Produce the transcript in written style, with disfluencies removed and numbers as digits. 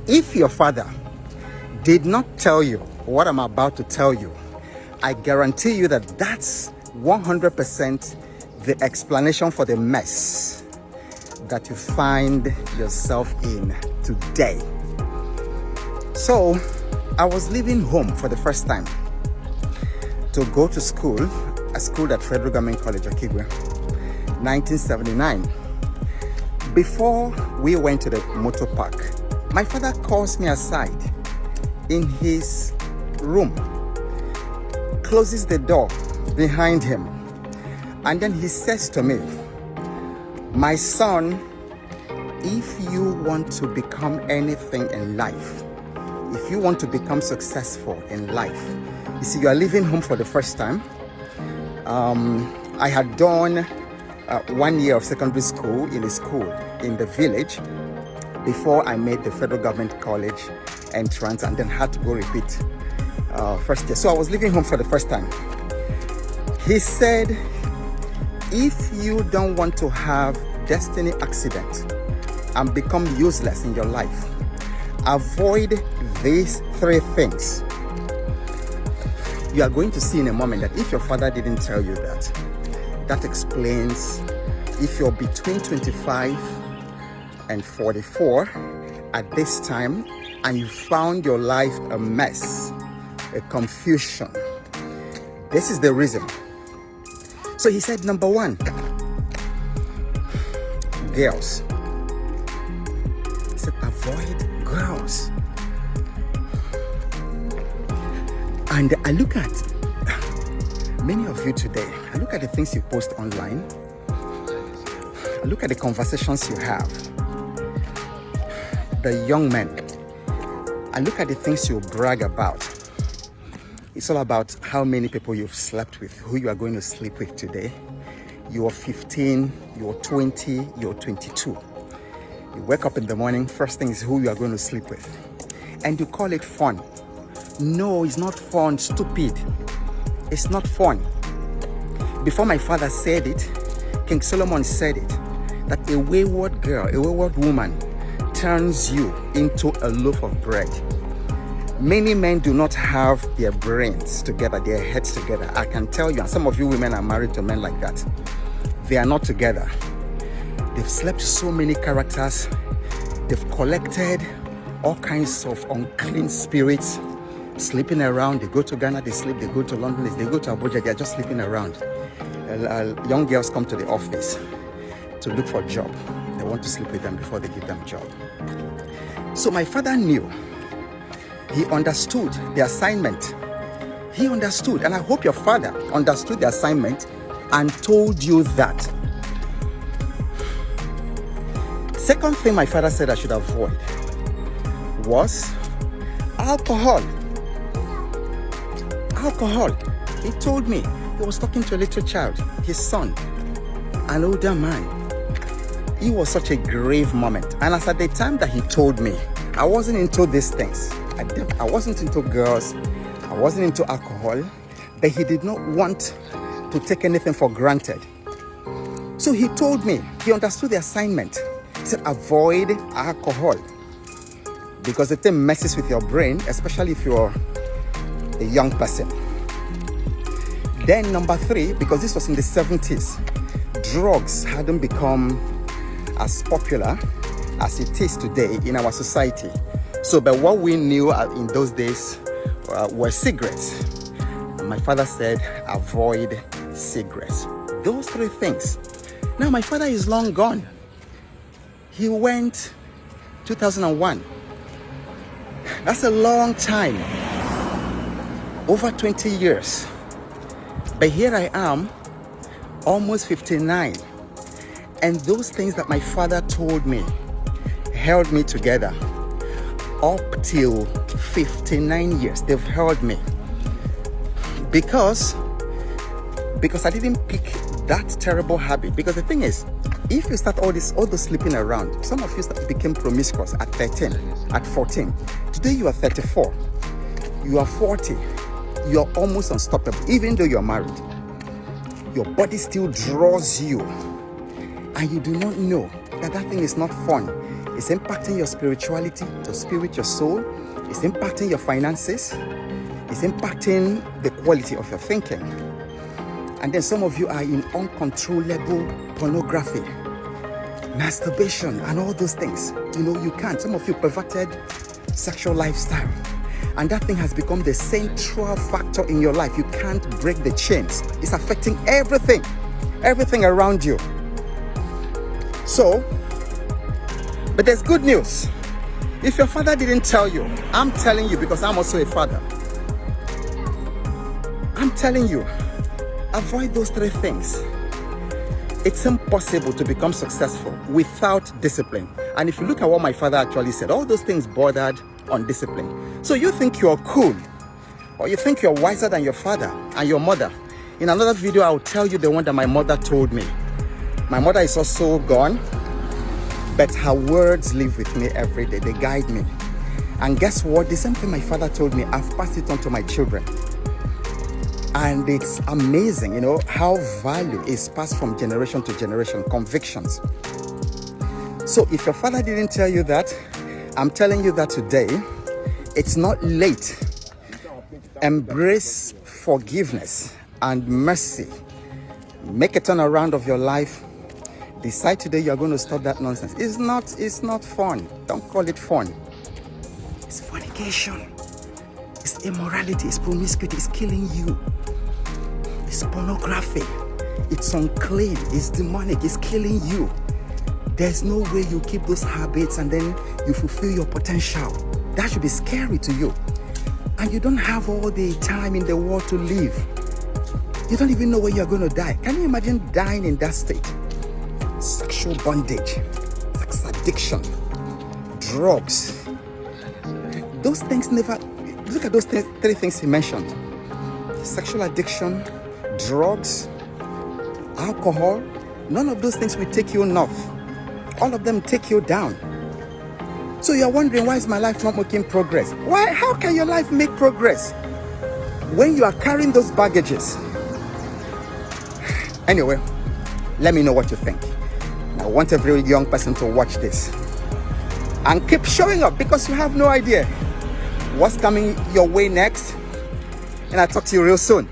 If your father did not tell you what I'm about to tell you, I guarantee you that that's 100% the explanation for the mess that you find yourself in today. So, I was leaving home for the first time to go to school. I schooled at Federal Government College, Okigwe, 1979. Before we went to the motor park, my father calls me aside in his room, closes the door behind him, and then he says to me, "My son, if you want to become anything in life, if you want to become successful in life," you see, you are leaving home for the first time. I had done 1 year of secondary school in a school in the village before I made the Federal Government College entrance, and then had to go repeat first year. So I was leaving home for the first time. He said, "If you don't want to have destiny accident and become useless in your life, avoid these 3 things." You are going to see in a moment that if your father didn't tell you that, that explains if you're between 25 and 44 at this time and you found your life a mess, a confusion. This is the reason. So he said, number 1, girls. He said, avoid girls. And I look at many of you today, I look at the things you post online, I look at the conversations you have, the young men, I look at the things you brag about. It's all about how many people you've slept with, who you are going to sleep with today. You're 15, you're 20, you're 22. You wake up in the morning, first thing is who you are going to sleep with. And you call it fun. No, it's not fun, stupid. It's not fun. Before my father said it, King Solomon said it, that a wayward girl, a wayward woman turns you into a loaf of bread. Many men do not have their brains together, their heads together. I can tell you, and some of you women are married to men like that. They are not together. They've slept so many characters. They've collected all kinds of unclean spirits, sleeping around. They go to Ghana, they sleep. They go to London, they go to Abuja, they are just sleeping around. Young girls come to the office to look for a job. They want to sleep with them before they give them a job. So my father knew. He understood the assignment. He understood, and I hope your father understood the assignment and told you that. Second thing my father said I should avoid was alcohol. Alcohol. He told me, he was talking to a little child, his son, an older man. It was such a grave moment. And as at the time that he told me, I wasn't into these things. I wasn't into girls. I wasn't into alcohol. But he did not want to take anything for granted. So he told me, he understood the assignment. He said, avoid alcohol. Because the thing messes with your brain, especially if you're a young person. Then number 3, because this was in the 70s, drugs hadn't become as popular as it is today in our society. So, but what we knew in those days were cigarettes. And my father said, avoid cigarettes. Those 3 things. Now, my father is long gone. He went 2001. That's a long time. Over 20 years. But here I am, almost 59. And those things that my father told me held me together. Up till 59 years, they've held me. Because I didn't pick that terrible habit. Because the thing is, if you start all this sleeping around, some of you became promiscuous at 13, at 14. Today you are 34. You are 40. You are almost unstoppable. Even though you are married, your body still draws you. And you do not know that thing is not fun. It's impacting your spirituality, your spirit, your soul. It's impacting your finances. It's impacting the quality of your thinking. And then some of you are in uncontrollable pornography, masturbation, and all those things. You can't. Some of you perverted sexual lifestyle. And that thing has become the central factor in your life. You can't break the chains. It's affecting everything around you. So, but there's good news. If your father didn't tell you, I'm telling you because I'm also a father. I'm telling you, avoid those three things. It's impossible to become successful without discipline. And if you look at what my father actually said, all those things bordered on discipline. So you think you're cool, or you think you're wiser than your father and your mother. In another video, I'll tell you the one that my mother told me. My mother is also gone, but her words live with me every day. They guide me. And guess what? The same thing my father told me, I've passed it on to my children. And it's amazing, how value is passed from generation to generation, convictions. So if your father didn't tell you that, I'm telling you that today. It's not late. Embrace forgiveness and mercy. Make a turnaround of your life. Decide today you're going to stop that nonsense. It's not fun. Don't call it fun. It's fornication. It's immorality. It's promiscuity. It's killing you. It's pornography. It's unclean. It's demonic. It's killing you. There's no way you keep those habits and then you fulfill your potential. That should be scary to you. And you don't have all the time in the world to live. You don't even know when you're going to die. Can you imagine dying in that state? Sexual bondage, sex addiction, drugs. Those things never... Look at those three things he mentioned. Sexual addiction, drugs, alcohol. None of those things will take you north. All of them take you down. So you're wondering, why is my life not making progress? Why? How can your life make progress when you are carrying those baggages? Anyway, let me know what you think. I want every young person to watch this and keep showing up, because you have no idea what's coming your way next. And I'll talk to you real soon.